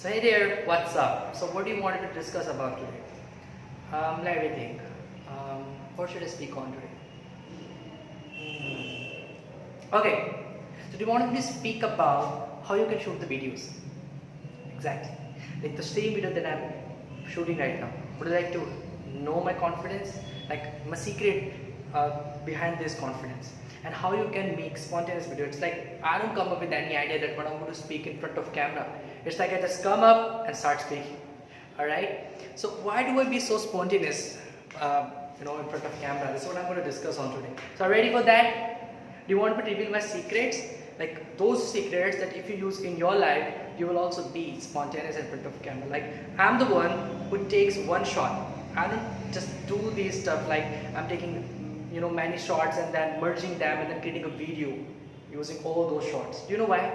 So hey there, what's up? So what do you want to discuss about today? Let me think. What should I speak on today? Okay. So do you want me to speak about how you can shoot the videos? Exactly. Like the same video that I'm shooting right now. Would you like to know my confidence? Like my secret behind this confidence and how you can make spontaneous video. It's like I don't come up with any idea that what I'm going to speak in front of camera. It's like I just come up and start speaking. Alright. So why do I be so spontaneous in front of camera? This is what I'm going to discuss on today. So are you ready for that? Do you want me to reveal my secrets? Like those secrets that if you use in your life, you will also be spontaneous in front of camera. Like I'm the one who takes one shot. I don't just do these stuff like I'm taking many shots and then merging them and then creating a video using all those shots. Do you know why?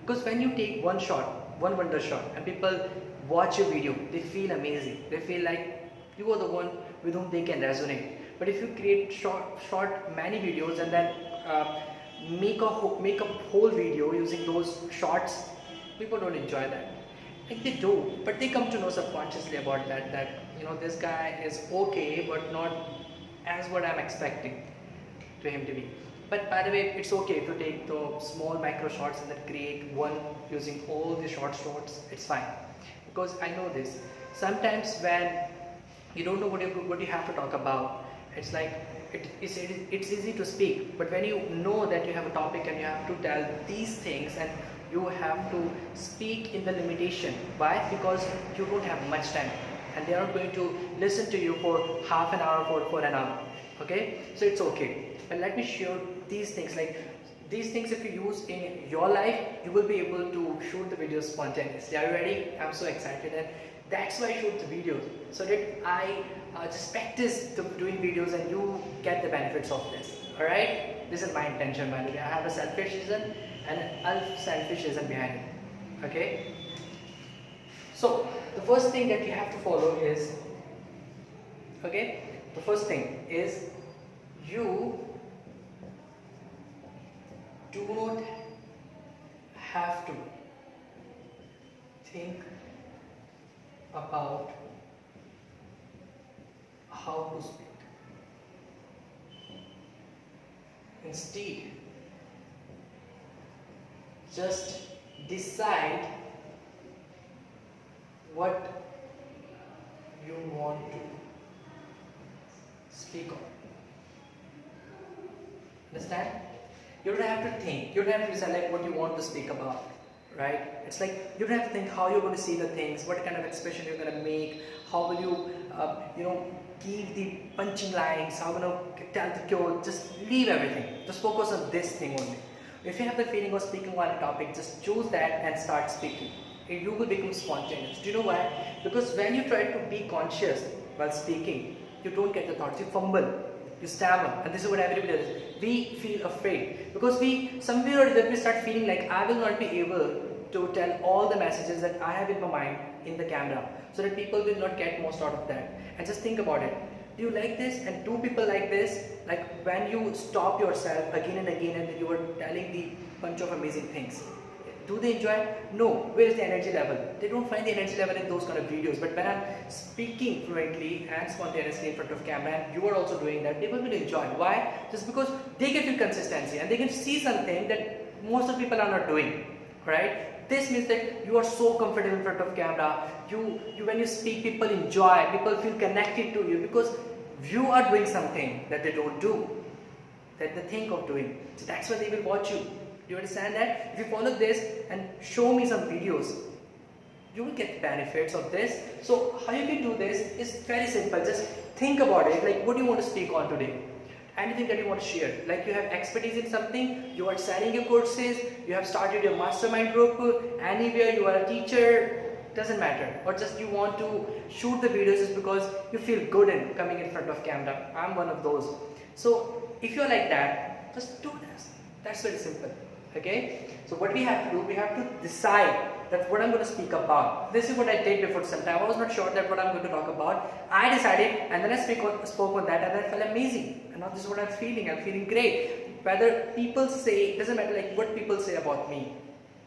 Because when you take one shot, one wonder shot, and people watch your video, they feel amazing. They feel like you are the one with whom they can resonate. But if you create short many videos and then make a whole video using those shots, people don't enjoy that. Like they do, but they come to know subconsciously about that this guy is okay, but not as what I'm expecting to him to be. But by the way, it's okay if you take the small micro shots and then create one using all the short shots. It's fine, because I know this. Sometimes when you don't know what you have to talk about, it's like it's easy to speak, but when you know that you have a topic and you have to tell these things and you have to speak in the limitation. Why? Because you don't have much time and they are not going to listen to you for half an hour for an hour. Okay, so it's okay, but let me share these things. Like these things, if you use in your life, you will be able to shoot the videos spontaneously. Are you ready? I'm so excited, and that's why I shoot the videos, so that I just practice doing videos and you get the benefits of this. Alright, this is my intention, by the way. I have a selfish reason and an unselfish reason behind it. Okay, so the first thing that you have to follow is, the first thing is you do not have to think about how to speak. Instead, just decide what you want to speak on. Understand? You don't have to think. You don't have to decide like what you want to speak about. Right? It's like you don't have to think how you're going to see the things, what kind of expression you're going to make, how will you, give the punching lines, how will you tell the cue. Just leave everything. Just focus on this thing only. If you have the feeling of speaking on a topic, just choose that and start speaking. You will become spontaneous. Do you know why? Because when you try to be conscious while speaking, you don't get the thoughts. You fumble. You stammer, and this is what everybody does. We feel afraid because somewhere or other we start feeling like I will not be able to tell all the messages that I have in my mind in the camera, so that people will not get most out of that. And just think about it. Do you like this? And do people like this? Like when you stop yourself again and again and you are telling the bunch of amazing things. Do they enjoy it? No. Where is the energy level? They don't find the energy level in those kind of videos. But when I'm speaking fluently and spontaneously in front of camera, and you are also doing that, people will enjoy. Why? Just because they can feel consistency and they can see something that most of the people are not doing. Right? This means that you are so comfortable in front of camera. When you speak, people enjoy. People feel connected to you because you are doing something that they don't do, that they think of doing. So that's why they will watch you. You understand that? If you follow this and show me some videos, you will get benefits of this. So how you can do this is very simple. Just think about it. Like what do you want to speak on today? Anything that you want to share. Like you have expertise in something, you are selling your courses, you have started your mastermind group, anywhere, you are a teacher, doesn't matter. Or just you want to shoot the videos just because you feel good in coming in front of camera. I'm one of those. So if you're like that, just do this. That's very simple. Okay, so what we have to do, we have to decide that what I'm going to speak about. This is what I did before some time. I was not sure that what I'm going to talk about. I decided and then I spoke on that and I felt amazing. And now this is what I'm feeling. I'm feeling great. Whether people say, it doesn't matter like what people say about me.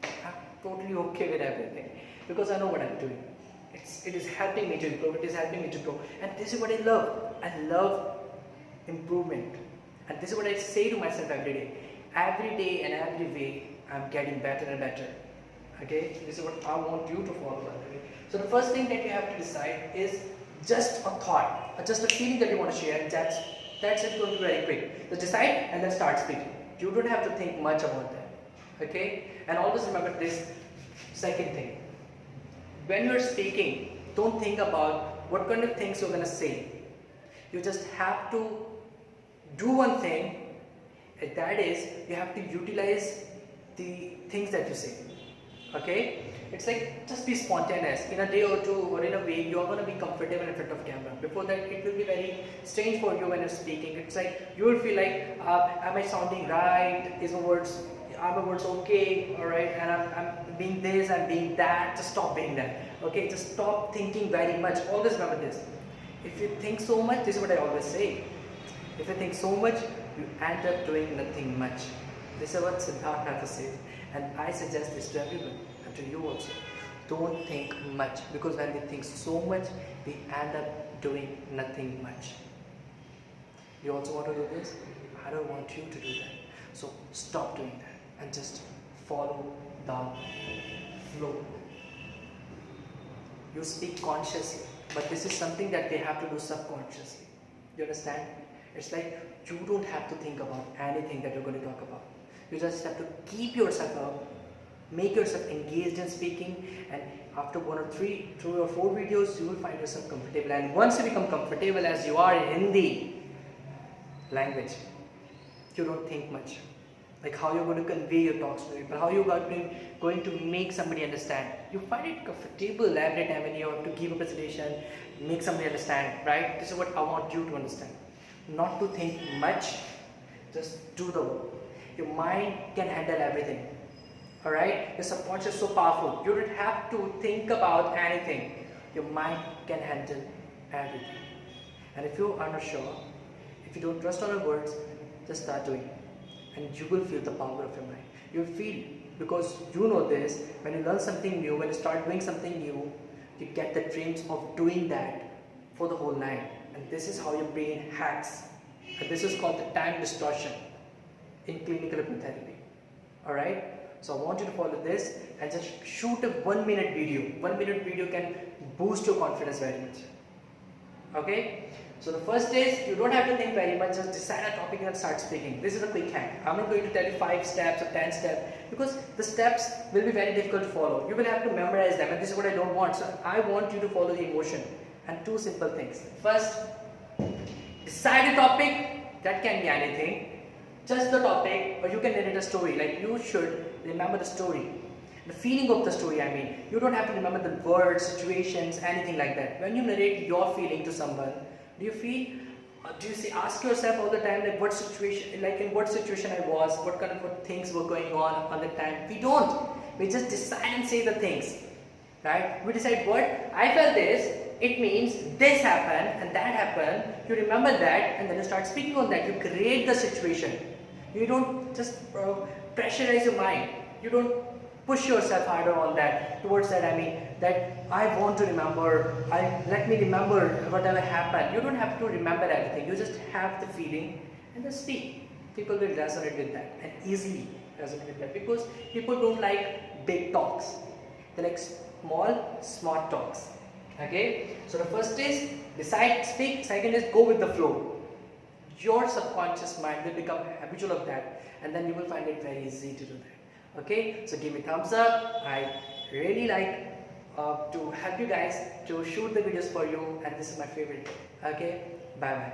I'm totally okay with everything. because I know what I'm doing. It is helping me to improve, it is helping me to grow, and this is what I love. I love improvement, and this is what I say to myself every day. Every day and every way, I'm getting better and better. Okay, this is what I want you to follow, by the way. So the first thing that you have to decide is just a thought, or just a feeling that you want to share, and that's it, going to be very quick. So decide and then start speaking. You don't have to think much about that. Okay, and always remember this second thing. When you're speaking, don't think about what kind of things you're going to say. You just have to do one thing, and that is you have to utilize the things that you say. Okay, it's like just be spontaneous. In a day or two or in a week, you are going to be comfortable in front of camera. Before that, it will be very strange for you when you're speaking. It's like you will feel like, am I sounding right? Are my words okay? All right, and I'm being this, I'm being that. Just stop being that. Okay, just stop thinking very much. Always remember this. If you think so much, this is what I always say. If you think so much, you end up doing nothing much. This is what Siddhartha says, and I suggest this to everyone and to you also. Don't think much, because when we think so much, we end up doing nothing much. You also want to do this? I don't want you to do that. So stop doing that and just follow the flow. You speak consciously, but this is something that they have to do subconsciously. You understand? It's like you don't have to think about anything that you're going to talk about. You just have to keep yourself up, make yourself engaged in speaking, and after 2 or 4 videos, you will find yourself comfortable. And once you become comfortable as you are in Hindi language, you don't think much. Like how you're going to convey your thoughts to people, how you're going to make somebody understand. You find it comfortable every time when you have to give a presentation, make somebody understand, right? This is what I want you to understand. Not to think much, just do the work. Your mind can handle everything. Alright? Your subconscious is so powerful. You don't have to think about anything. Your mind can handle everything. And if you are not sure, if you don't trust on your words, just start doing it. And you will feel the power of your mind. You'll feel, because you know this, when you learn something new, when you start doing something new, you get the dreams of doing that for the whole night. And this is how your brain hacks. And this is called the time distortion in clinical hypnotherapy. Alright? So I want you to follow this and just shoot a 1 minute video. 1 minute video can boost your confidence very much. Okay? So the first is, you don't have to think very much, just decide a topic and start speaking. This is a quick hack. I'm not going to tell you 5 steps or 10 steps, because the steps will be very difficult to follow. You will have to memorize them, and this is what I don't want. So I want you to follow the emotion and 2 simple things. First, decide a topic. That can be anything. Just the topic, or you can narrate a story. Like, you should remember the story. The feeling of the story, I mean. You don't have to remember the words, situations, anything like that. When you narrate your feeling to someone, do you feel, do you ask yourself all the time, like what situation, like in what situation I was, what kind of things were going on the time? We don't. We just decide and say the things, right? We decide what, I felt this, it means this happened and that happened. You remember that, and then you start speaking on that. You create the situation. You don't just pressurize your mind. You don't push yourself harder on that, towards that, I mean, that I want to remember, let me remember whatever happened. You don't have to remember everything. You just have the feeling and just speak. People will resonate with that, and easily resonate with that, because people don't like big talks. They like smart talks. Okay? So the first is decide, speak. Second is go with the flow. Your subconscious mind will become habitual of that, and then you will find it very easy to do that. Okay? So give me thumbs up. I really like to help you guys to shoot the videos for you, and this is my favorite. Okay? Bye bye.